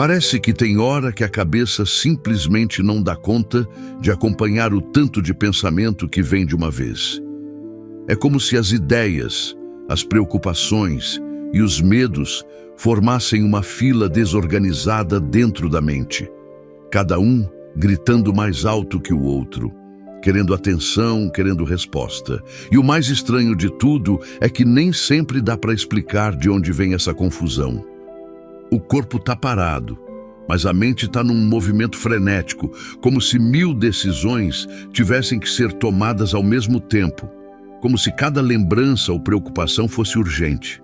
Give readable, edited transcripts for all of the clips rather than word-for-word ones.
Parece que tem hora que a cabeça simplesmente não dá conta de acompanhar o tanto de pensamento que vem de uma vez. É como se as ideias, as preocupações e os medos formassem uma fila desorganizada dentro da mente, cada um gritando mais alto que o outro, querendo atenção, querendo resposta. E o mais estranho de tudo é que nem sempre dá para explicar de onde vem essa confusão. O corpo está parado, mas a mente está num movimento frenético, como se 1000 decisões tivessem que ser tomadas ao mesmo tempo, como se cada lembrança ou preocupação fosse urgente.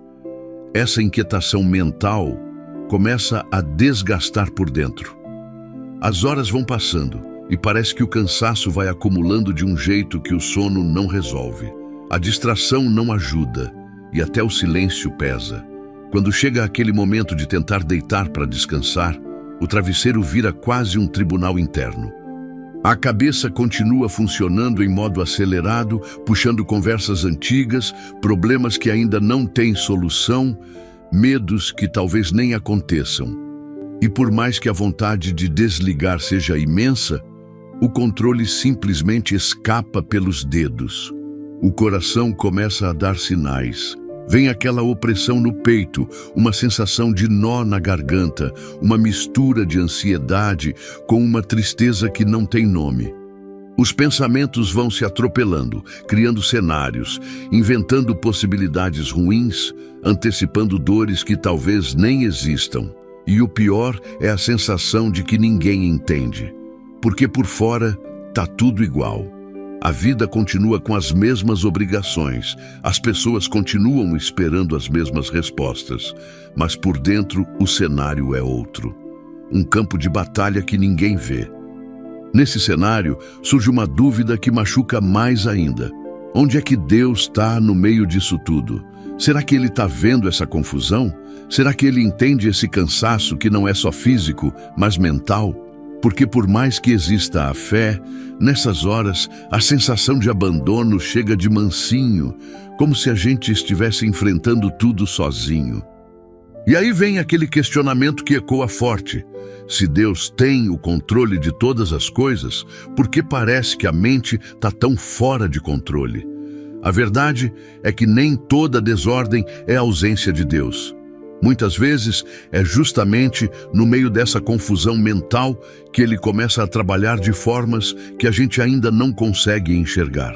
Essa inquietação mental começa a desgastar por dentro. As horas vão passando e parece que o cansaço vai acumulando de um jeito que o sono não resolve. A distração não ajuda e até o silêncio pesa. Quando chega aquele momento de tentar deitar para descansar, o travesseiro vira quase um tribunal interno. A cabeça continua funcionando em modo acelerado, puxando conversas antigas, problemas que ainda não têm solução, medos que talvez nem aconteçam. E por mais que a vontade de desligar seja imensa, o controle simplesmente escapa pelos dedos. O coração começa a dar sinais. Vem aquela opressão no peito, uma sensação de nó na garganta, uma mistura de ansiedade com uma tristeza que não tem nome. Os pensamentos vão se atropelando, criando cenários, inventando possibilidades ruins, antecipando dores que talvez nem existam. E o pior é a sensação de que ninguém entende, porque por fora tá tudo igual. A vida continua com as mesmas obrigações, as pessoas continuam esperando as mesmas respostas, mas por dentro o cenário é outro. Um campo de batalha que ninguém vê. Nesse cenário surge uma dúvida que machuca mais ainda. Onde é que Deus está no meio disso tudo? Será que Ele está vendo essa confusão? Será que Ele entende esse cansaço que não é só físico, mas mental? Porque por mais que exista a fé, nessas horas a sensação de abandono chega de mansinho, como se a gente estivesse enfrentando tudo sozinho. E aí vem aquele questionamento que ecoa forte. Se Deus tem o controle de todas as coisas, por que parece que a mente está tão fora de controle? A verdade é que nem toda desordem é ausência de Deus. Muitas vezes é justamente no meio dessa confusão mental que Ele começa a trabalhar de formas que a gente ainda não consegue enxergar.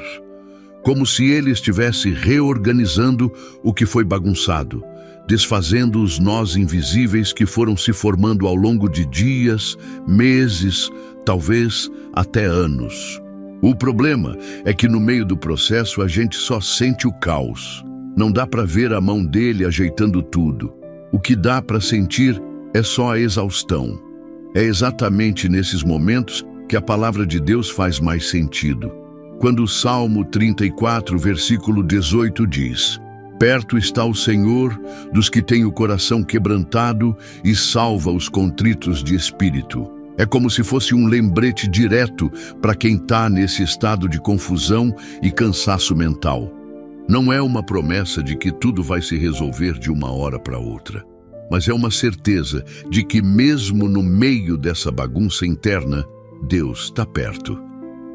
Como se Ele estivesse reorganizando o que foi bagunçado, desfazendo os nós invisíveis que foram se formando ao longo de dias, meses, talvez até anos. O problema é que no meio do processo a gente só sente o caos. Não dá para ver a mão dele ajeitando tudo. O que dá para sentir é só a exaustão. É exatamente nesses momentos que a palavra de Deus faz mais sentido. Quando o Salmo 34, versículo 18 diz: "Perto está o Senhor dos que têm o coração quebrantado e salva os contritos de espírito." É como se fosse um lembrete direto para quem está nesse estado de confusão e cansaço mental. Não é uma promessa de que tudo vai se resolver de uma hora para outra, mas é uma certeza de que mesmo no meio dessa bagunça interna, Deus está perto,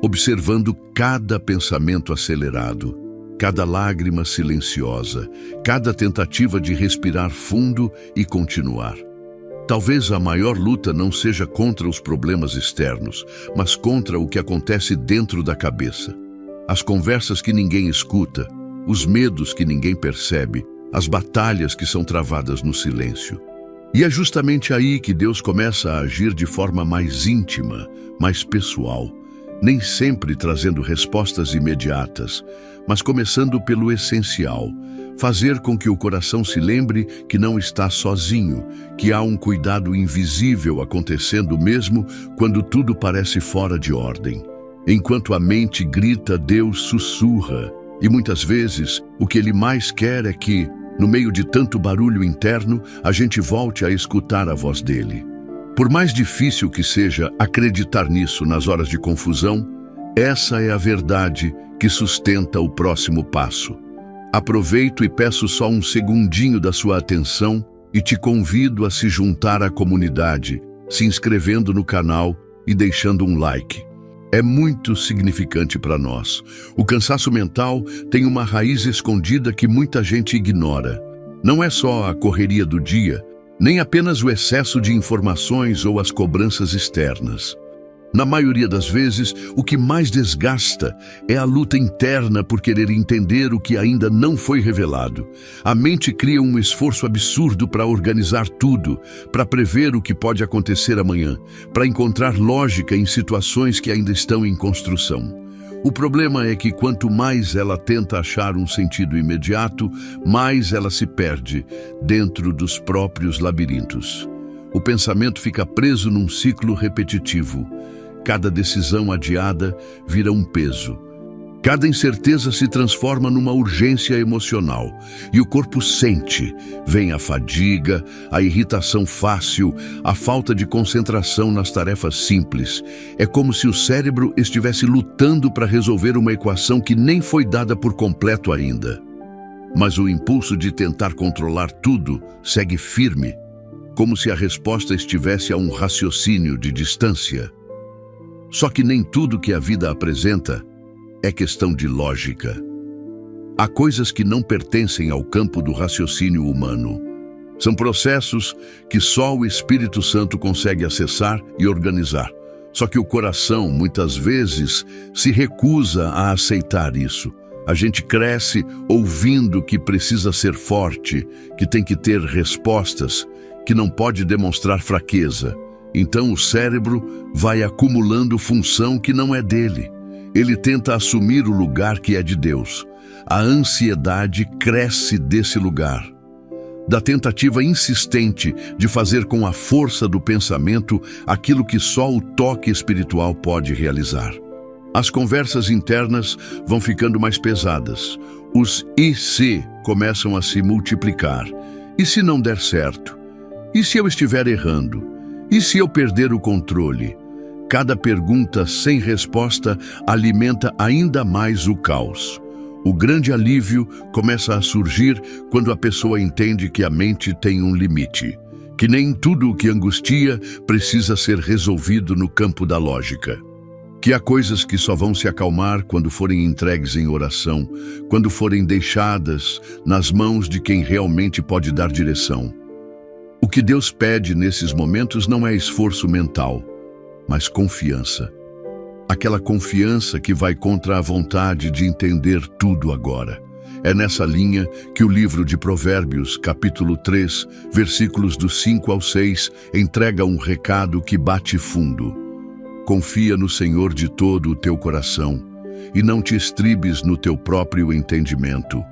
observando cada pensamento acelerado, cada lágrima silenciosa, cada tentativa de respirar fundo e continuar. Talvez a maior luta não seja contra os problemas externos, mas contra o que acontece dentro da cabeça. As conversas que ninguém escuta, os medos que ninguém percebe, as batalhas que são travadas no silêncio. E é justamente aí que Deus começa a agir de forma mais íntima, mais pessoal, nem sempre trazendo respostas imediatas, mas começando pelo essencial, fazer com que o coração se lembre que não está sozinho, que há um cuidado invisível acontecendo mesmo quando tudo parece fora de ordem. Enquanto a mente grita, Deus sussurra. E muitas vezes, o que Ele mais quer é que, no meio de tanto barulho interno, a gente volte a escutar a voz dele. Por mais difícil que seja acreditar nisso nas horas de confusão, essa é a verdade que sustenta o próximo passo. Aproveito e peço só um segundinho da sua atenção E te convido a se juntar à comunidade, se inscrevendo no canal e deixando um like. É muito significante para nós. O cansaço mental tem uma raiz escondida que muita gente ignora. Não é só a correria do dia, nem apenas o excesso de informações ou as cobranças externas. Na maioria das vezes, o que mais desgasta é a luta interna por querer entender o que ainda não foi revelado. A mente cria um esforço absurdo para organizar tudo, para prever o que pode acontecer amanhã, para encontrar lógica em situações que ainda estão em construção. O problema é que quanto mais ela tenta achar um sentido imediato, mais ela se perde dentro dos próprios labirintos. O pensamento fica preso num ciclo repetitivo. Cada decisão adiada vira um peso. Cada incerteza se transforma numa urgência emocional. E o corpo sente. Vem a fadiga, a irritação fácil, a falta de concentração nas tarefas simples. É como se o cérebro estivesse lutando para resolver uma equação que nem foi dada por completo ainda. Mas o impulso de tentar controlar tudo segue firme, como se a resposta estivesse a um raciocínio de distância. Só que nem tudo que a vida apresenta é questão de lógica. Há coisas que não pertencem ao campo do raciocínio humano. São processos que só o Espírito Santo consegue acessar e organizar. Só que o coração, muitas vezes, se recusa a aceitar isso. A gente cresce ouvindo que precisa ser forte, que tem que ter respostas, que não pode demonstrar fraqueza. Então o cérebro vai acumulando função que não é dele. Ele tenta assumir o lugar que é de Deus. A ansiedade cresce desse lugar, da tentativa insistente de fazer com a força do pensamento aquilo que só o toque espiritual pode realizar. As conversas internas vão ficando mais pesadas. Os "e se" começam a se multiplicar. E se não der certo? E se eu estiver errando? E se eu perder o controle? Cada pergunta sem resposta alimenta ainda mais o caos. O grande alívio começa a surgir quando a pessoa entende que a mente tem um limite, que nem tudo o que angustia precisa ser resolvido no campo da lógica. Que há coisas que só vão se acalmar quando forem entregues em oração, quando forem deixadas nas mãos de quem realmente pode dar direção. O que Deus pede nesses momentos não é esforço mental, mas confiança. Aquela confiança que vai contra a vontade de entender tudo agora. É nessa linha que o livro de Provérbios, capítulo 3, versículos do 5 ao 6, entrega um recado que bate fundo. Confia no Senhor de todo o teu coração e não te estribes no teu próprio entendimento.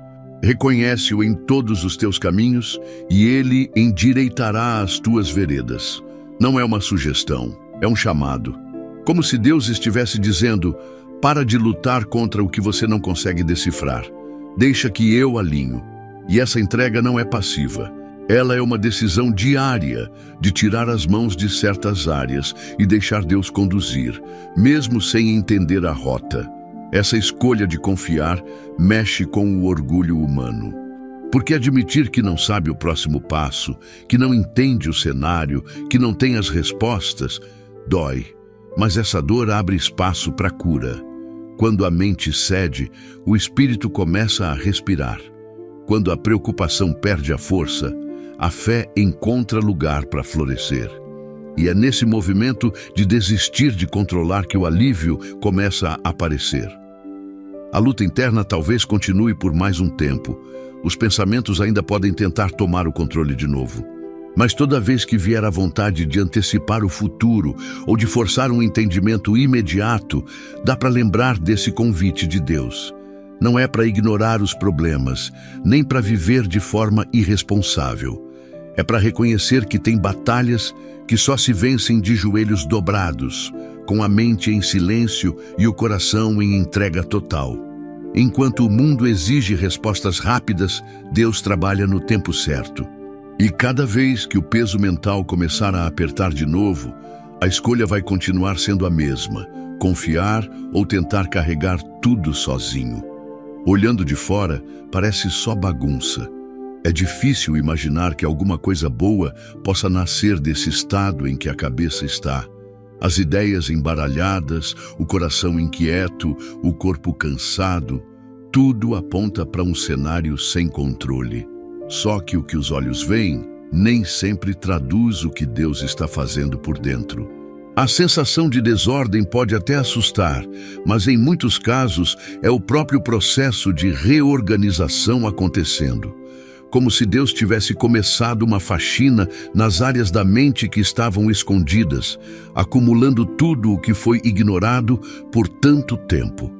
Reconhece-o em todos os teus caminhos e ele endireitará as tuas veredas. Não é uma sugestão, é um chamado. Como se Deus estivesse dizendo: para de lutar contra o que você não consegue decifrar. Deixa que eu alinho. E essa entrega não é passiva. Ela é uma decisão diária de tirar as mãos de certas áreas e deixar Deus conduzir, mesmo sem entender a rota. Essa escolha de confiar mexe com o orgulho humano. Porque admitir que não sabe o próximo passo, que não entende o cenário, que não tem as respostas, dói. Mas essa dor abre espaço para a cura. Quando a mente cede, o espírito começa a respirar. Quando a preocupação perde a força, a fé encontra lugar para florescer. E é nesse movimento de desistir de controlar que o alívio começa a aparecer. A luta interna talvez continue por mais um tempo. Os pensamentos ainda podem tentar tomar o controle de novo. Mas toda vez que vier a vontade de antecipar o futuro ou de forçar um entendimento imediato, dá para lembrar desse convite de Deus. Não é para ignorar os problemas, nem para viver de forma irresponsável. É para reconhecer que tem batalhas que só se vencem de joelhos dobrados, com a mente em silêncio e o coração em entrega total. Enquanto o mundo exige respostas rápidas, Deus trabalha no tempo certo. E cada vez que o peso mental começar a apertar de novo, a escolha vai continuar sendo a mesma: confiar ou tentar carregar tudo sozinho. Olhando de fora, parece só bagunça. É difícil imaginar que alguma coisa boa possa nascer desse estado em que a cabeça está. As ideias embaralhadas, o coração inquieto, o corpo cansado, tudo aponta para um cenário sem controle. Só que o que os olhos veem nem sempre traduz o que Deus está fazendo por dentro. A sensação de desordem pode até assustar, mas em muitos casos é o próprio processo de reorganização acontecendo. Como se Deus tivesse começado uma faxina nas áreas da mente que estavam escondidas, acumulando tudo o que foi ignorado por tanto tempo.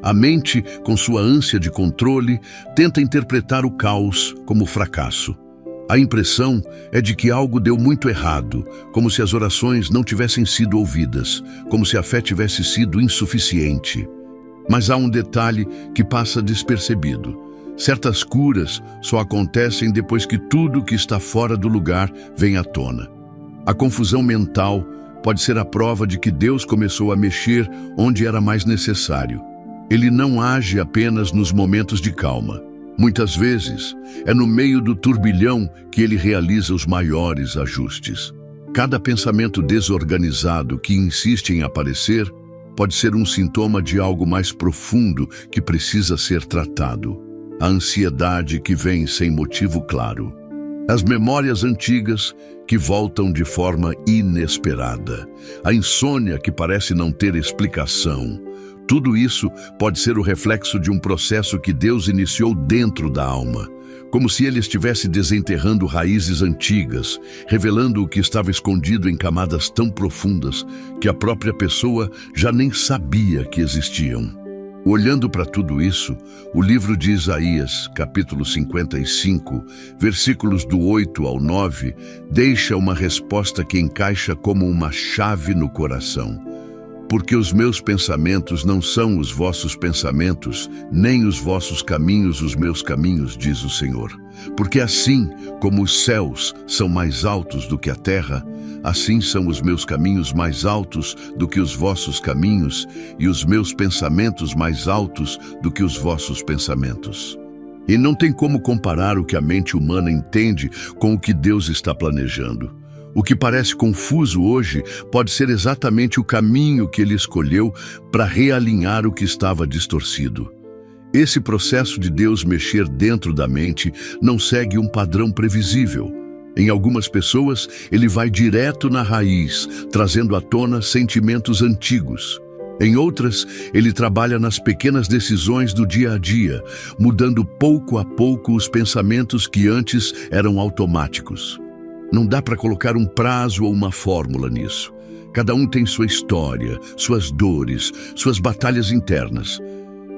A mente, com sua ânsia de controle, tenta interpretar o caos como fracasso. A impressão é de que algo deu muito errado, como se as orações não tivessem sido ouvidas, como se a fé tivesse sido insuficiente. Mas há um detalhe que passa despercebido. Certas curas só acontecem depois que tudo que está fora do lugar vem à tona. A confusão mental pode ser a prova de que Deus começou a mexer onde era mais necessário. Ele não age apenas nos momentos de calma. Muitas vezes, é no meio do turbilhão que ele realiza os maiores ajustes. Cada pensamento desorganizado que insiste em aparecer pode ser um sintoma de algo mais profundo que precisa ser tratado. A ansiedade que vem sem motivo claro. As memórias antigas que voltam de forma inesperada. A insônia que parece não ter explicação. Tudo isso pode ser o reflexo de um processo que Deus iniciou dentro da alma, como se ele estivesse desenterrando raízes antigas, revelando o que estava escondido em camadas tão profundas que a própria pessoa já nem sabia que existiam. Olhando para tudo isso, o livro de Isaías, capítulo 55, versículos do 8 ao 9, deixa uma resposta que encaixa como uma chave no coração. Porque os meus pensamentos não são os vossos pensamentos, nem os vossos caminhos os meus caminhos, diz o Senhor. Porque assim como os céus são mais altos do que a terra, assim são os meus caminhos mais altos do que os vossos caminhos, e os meus pensamentos mais altos do que os vossos pensamentos. E não tem como comparar o que a mente humana entende com o que Deus está planejando. O que parece confuso hoje pode ser exatamente o caminho que ele escolheu para realinhar o que estava distorcido. Esse processo de Deus mexer dentro da mente não segue um padrão previsível. Em algumas pessoas, ele vai direto na raiz, trazendo à tona sentimentos antigos. Em outras, ele trabalha nas pequenas decisões do dia a dia, mudando pouco a pouco os pensamentos que antes eram automáticos. Não dá para colocar um prazo ou uma fórmula nisso. Cada um tem sua história, suas dores, suas batalhas internas.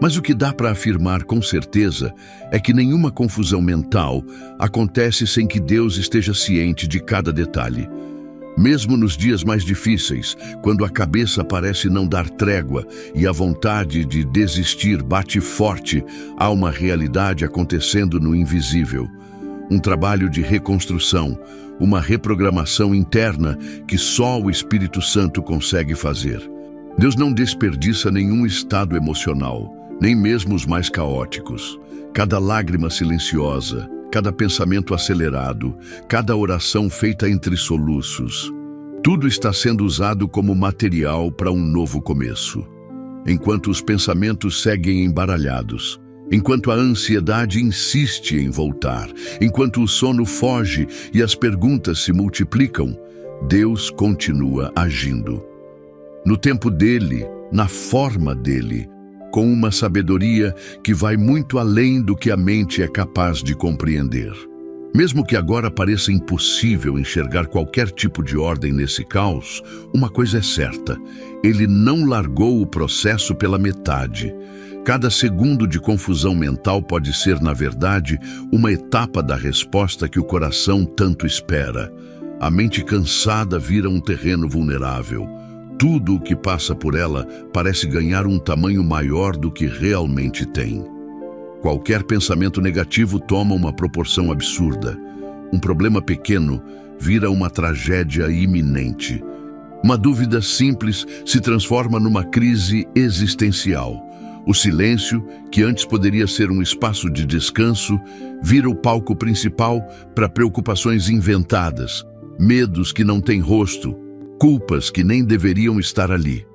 Mas o que dá para afirmar com certeza é que nenhuma confusão mental acontece sem que Deus esteja ciente de cada detalhe. Mesmo nos dias mais difíceis, quando a cabeça parece não dar trégua e a vontade de desistir bate forte, há uma realidade acontecendo no invisível. Um trabalho de reconstrução, uma reprogramação interna que só o Espírito Santo consegue fazer. Deus não desperdiça nenhum estado emocional, nem mesmo os mais caóticos. Cada lágrima silenciosa, cada pensamento acelerado, cada oração feita entre soluços, tudo está sendo usado como material para um novo começo. Enquanto os pensamentos seguem embaralhados, enquanto a ansiedade insiste em voltar, enquanto o sono foge e as perguntas se multiplicam, Deus continua agindo. No tempo dele, na forma dele, com uma sabedoria que vai muito além do que a mente é capaz de compreender. Mesmo que agora pareça impossível enxergar qualquer tipo de ordem nesse caos, uma coisa é certa: ele não largou o processo pela metade. Cada segundo de confusão mental pode ser, na verdade, uma etapa da resposta que o coração tanto espera. A mente cansada vira um terreno vulnerável. Tudo o que passa por ela parece ganhar um tamanho maior do que realmente tem. Qualquer pensamento negativo toma uma proporção absurda. Um problema pequeno vira uma tragédia iminente. Uma dúvida simples se transforma numa crise existencial. O silêncio, que antes poderia ser um espaço de descanso, vira o palco principal para preocupações inventadas, medos que não têm rosto, culpas que nem deveriam estar ali.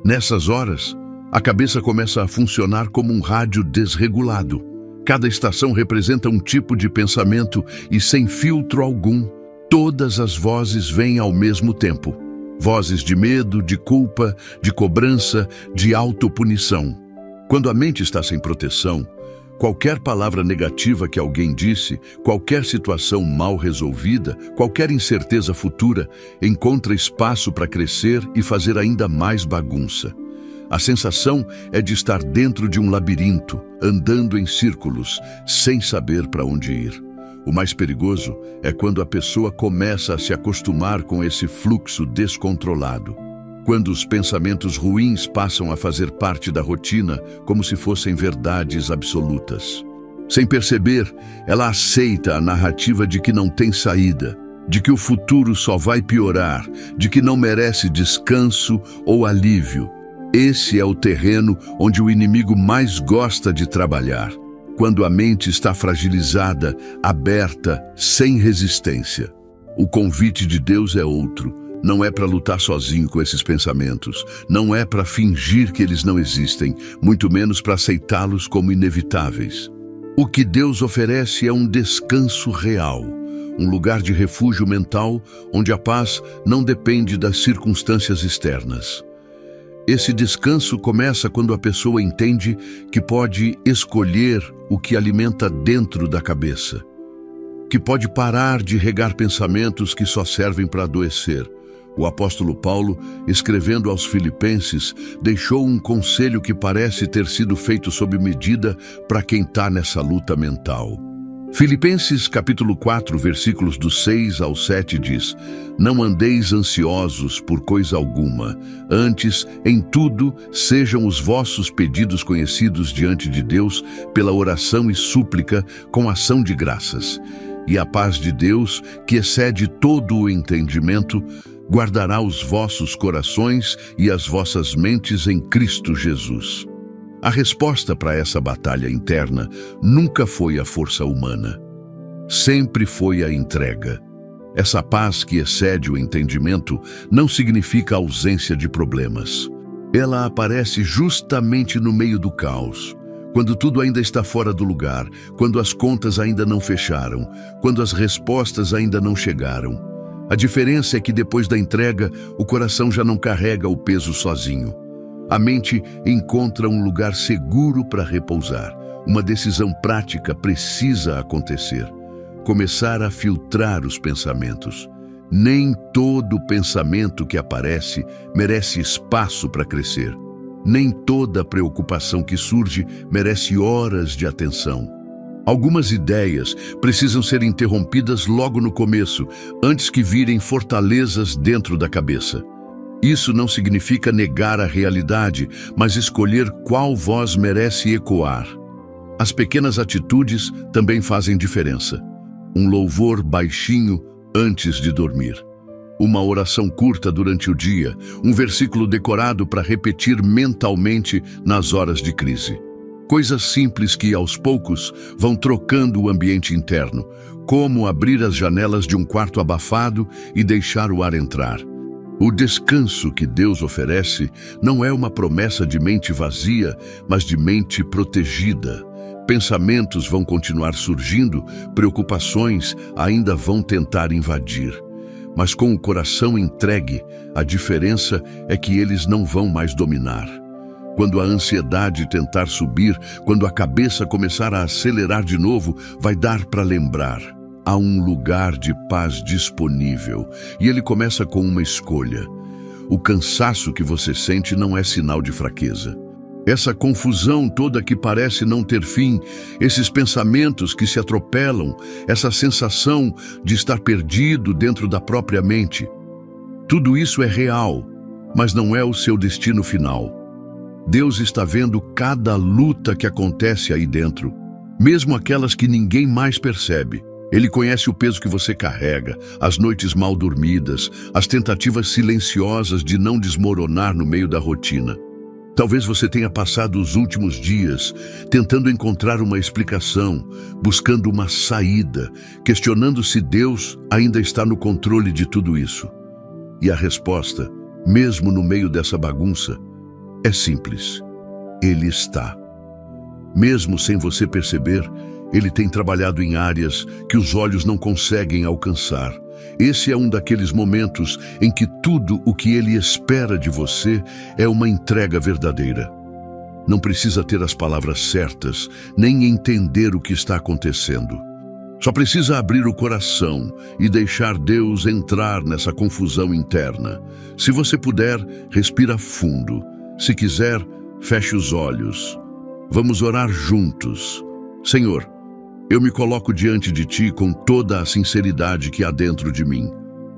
Nessas horas, a cabeça começa a funcionar como um rádio desregulado. Cada estação representa um tipo de pensamento e, sem filtro algum, todas as vozes vêm ao mesmo tempo. Vozes de medo, de culpa, de cobrança, de autopunição. Quando a mente está sem proteção, qualquer palavra negativa que alguém disse, qualquer situação mal resolvida, qualquer incerteza futura, encontra espaço para crescer e fazer ainda mais bagunça. A sensação é de estar dentro de um labirinto, andando em círculos, sem saber para onde ir. O mais perigoso é quando a pessoa começa a se acostumar com esse fluxo descontrolado. Quando os pensamentos ruins passam a fazer parte da rotina, como se fossem verdades absolutas. Sem perceber, ela aceita a narrativa de que não tem saída, de que o futuro só vai piorar, de que não merece descanso ou alívio. Esse é o terreno onde o inimigo mais gosta de trabalhar. Quando a mente está fragilizada, aberta, sem resistência. O convite de Deus é outro. Não é para lutar sozinho com esses pensamentos. Não é para fingir que eles não existem, muito menos para aceitá-los como inevitáveis. O que Deus oferece é um descanso real, um lugar de refúgio mental onde a paz não depende das circunstâncias externas. Esse descanso começa quando a pessoa entende que pode escolher o que alimenta dentro da cabeça, que pode parar de regar pensamentos que só servem para adoecer. O apóstolo Paulo, escrevendo aos Filipenses, deixou um conselho que parece ter sido feito sob medida para quem está nessa luta mental. Filipenses capítulo 4, versículos do 6 ao 7 diz: Não andeis ansiosos por coisa alguma, antes, em tudo, sejam os vossos pedidos conhecidos diante de Deus pela oração e súplica com ação de graças. E a paz de Deus, que excede todo o entendimento, guardará os vossos corações e as vossas mentes em Cristo Jesus. A resposta para essa batalha interna nunca foi a força humana. Sempre foi a entrega. Essa paz que excede o entendimento não significa ausência de problemas. Ela aparece justamente no meio do caos, quando tudo ainda está fora do lugar, quando as contas ainda não fecharam, quando as respostas ainda não chegaram. A diferença é que depois da entrega, o coração já não carrega o peso sozinho. A mente encontra um lugar seguro para repousar. Uma decisão prática precisa acontecer. Começar a filtrar os pensamentos. Nem todo pensamento que aparece merece espaço para crescer. Nem toda preocupação que surge merece horas de atenção. Algumas ideias precisam ser interrompidas logo no começo, antes que virem fortalezas dentro da cabeça. Isso não significa negar a realidade, mas escolher qual voz merece ecoar. As pequenas atitudes também fazem diferença. Um louvor baixinho antes de dormir. Uma oração curta durante o dia, um versículo decorado para repetir mentalmente nas horas de crise. Coisas simples que, aos poucos, vão trocando o ambiente interno, como abrir as janelas de um quarto abafado e deixar o ar entrar. O descanso que Deus oferece não é uma promessa de mente vazia, mas de mente protegida. Pensamentos vão continuar surgindo, preocupações ainda vão tentar invadir. Mas com o coração entregue, a diferença é que eles não vão mais dominar. Quando a ansiedade tentar subir, quando a cabeça começar a acelerar de novo, vai dar para lembrar. Há um lugar de paz disponível, e ele começa com uma escolha. O cansaço que você sente não é sinal de fraqueza. Essa confusão toda que parece não ter fim, esses pensamentos que se atropelam, essa sensação de estar perdido dentro da própria mente. Tudo isso é real, mas não é o seu destino final. Deus está vendo cada luta que acontece aí dentro, mesmo aquelas que ninguém mais percebe. Ele conhece o peso que você carrega, as noites mal dormidas, as tentativas silenciosas de não desmoronar no meio da rotina. Talvez você tenha passado os últimos dias tentando encontrar uma explicação, buscando uma saída, questionando se Deus ainda está no controle de tudo isso. E a resposta, mesmo no meio dessa bagunça, é simples. Ele está. Mesmo sem você perceber, Ele tem trabalhado em áreas que os olhos não conseguem alcançar. Esse é um daqueles momentos em que tudo o que Ele espera de você é uma entrega verdadeira. Não precisa ter as palavras certas, nem entender o que está acontecendo. Só precisa abrir o coração e deixar Deus entrar nessa confusão interna. Se você puder, respira fundo. Se quiser, feche os olhos. Vamos orar juntos. Senhor, eu me coloco diante de Ti com toda a sinceridade que há dentro de mim,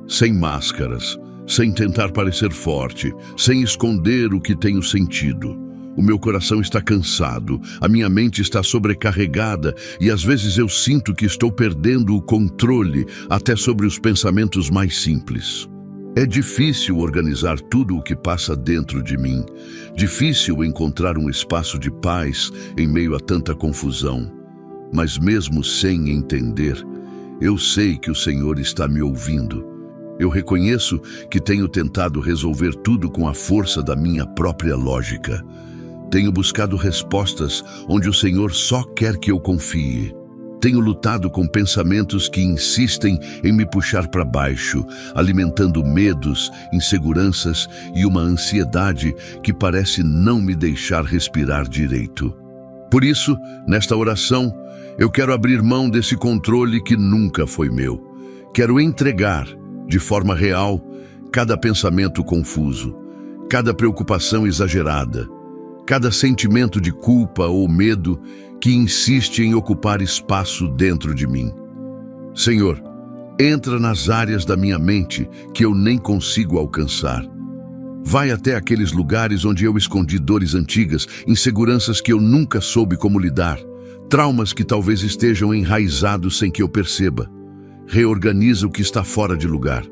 sem máscaras, sem tentar parecer forte, sem esconder o que tenho sentido. O meu coração está cansado, a minha mente está sobrecarregada e às vezes eu sinto que estou perdendo o controle até sobre os pensamentos mais simples. É difícil organizar tudo o que passa dentro de mim, difícil encontrar um espaço de paz em meio a tanta confusão. Mas mesmo sem entender, eu sei que o Senhor está me ouvindo. Eu reconheço que tenho tentado resolver tudo com a força da minha própria lógica. Tenho buscado respostas onde o Senhor só quer que eu confie. Tenho lutado com pensamentos que insistem em me puxar para baixo, alimentando medos, inseguranças e uma ansiedade que parece não me deixar respirar direito. Por isso, nesta oração, eu quero abrir mão desse controle que nunca foi meu. Quero entregar, de forma real, cada pensamento confuso, cada preocupação exagerada, cada sentimento de culpa ou medo que insiste em ocupar espaço dentro de mim. Senhor, entra nas áreas da minha mente que eu nem consigo alcançar. Vai até aqueles lugares onde eu escondi dores antigas, inseguranças que eu nunca soube como lidar, traumas que talvez estejam enraizados sem que eu perceba. Reorganiza o que está fora de lugar.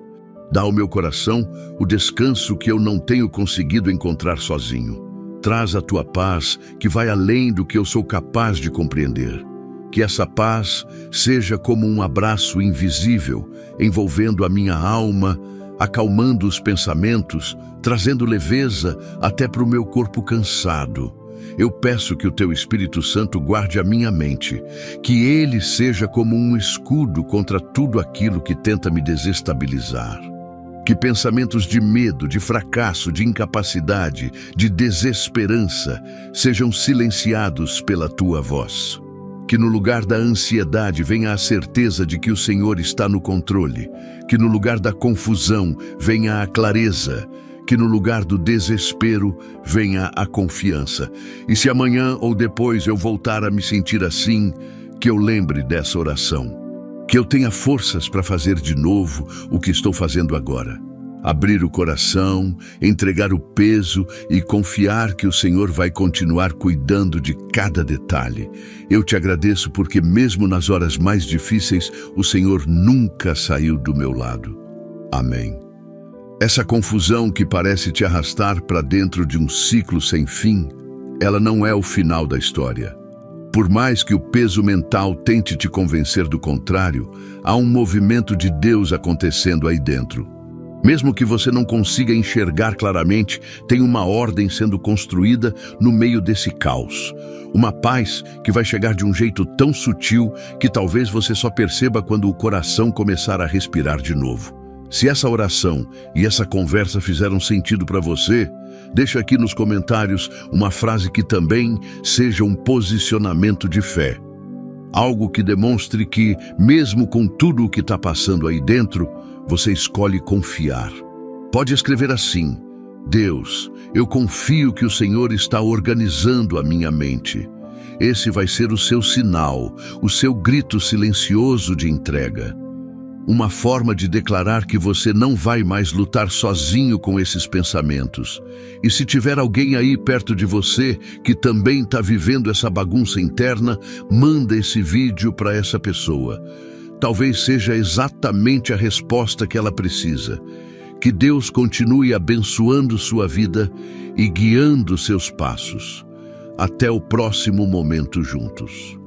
Dá ao meu coração o descanso que eu não tenho conseguido encontrar sozinho. Traz a tua paz que vai além do que eu sou capaz de compreender. Que essa paz seja como um abraço invisível, envolvendo a minha alma, acalmando os pensamentos, trazendo leveza até para o meu corpo cansado. Eu peço que o Teu Espírito Santo guarde a minha mente, que ele seja como um escudo contra tudo aquilo que tenta me desestabilizar. Que pensamentos de medo, de fracasso, de incapacidade, de desesperança sejam silenciados pela Tua voz. Que no lugar da ansiedade venha a certeza de que o Senhor está no controle. Que no lugar da confusão venha a clareza. Que no lugar do desespero venha a confiança. E se amanhã ou depois eu voltar a me sentir assim, que eu lembre dessa oração. Que eu tenha forças para fazer de novo o que estou fazendo agora. Abrir o coração, entregar o peso e confiar que o Senhor vai continuar cuidando de cada detalhe. Eu te agradeço porque mesmo nas horas mais difíceis, o Senhor nunca saiu do meu lado. Amém. Essa confusão que parece te arrastar para dentro de um ciclo sem fim, ela não é o final da história. Por mais que o peso mental tente te convencer do contrário, há um movimento de Deus acontecendo aí dentro. Mesmo que você não consiga enxergar claramente, tem uma ordem sendo construída no meio desse caos. Uma paz que vai chegar de um jeito tão sutil que talvez você só perceba quando o coração começar a respirar de novo. Se essa oração e essa conversa fizeram sentido para você, deixa aqui nos comentários uma frase que também seja um posicionamento de fé. Algo que demonstre que, mesmo com tudo o que está passando aí dentro, você escolhe confiar. Pode escrever assim: Deus, eu confio que o Senhor está organizando a minha mente. Esse vai ser o seu sinal, o seu grito silencioso de entrega. Uma forma de declarar que você não vai mais lutar sozinho com esses pensamentos. E se tiver alguém aí perto de você que também está vivendo essa bagunça interna, manda esse vídeo para essa pessoa. Talvez seja exatamente a resposta que ela precisa. Que Deus continue abençoando sua vida e guiando seus passos. Até o próximo momento juntos.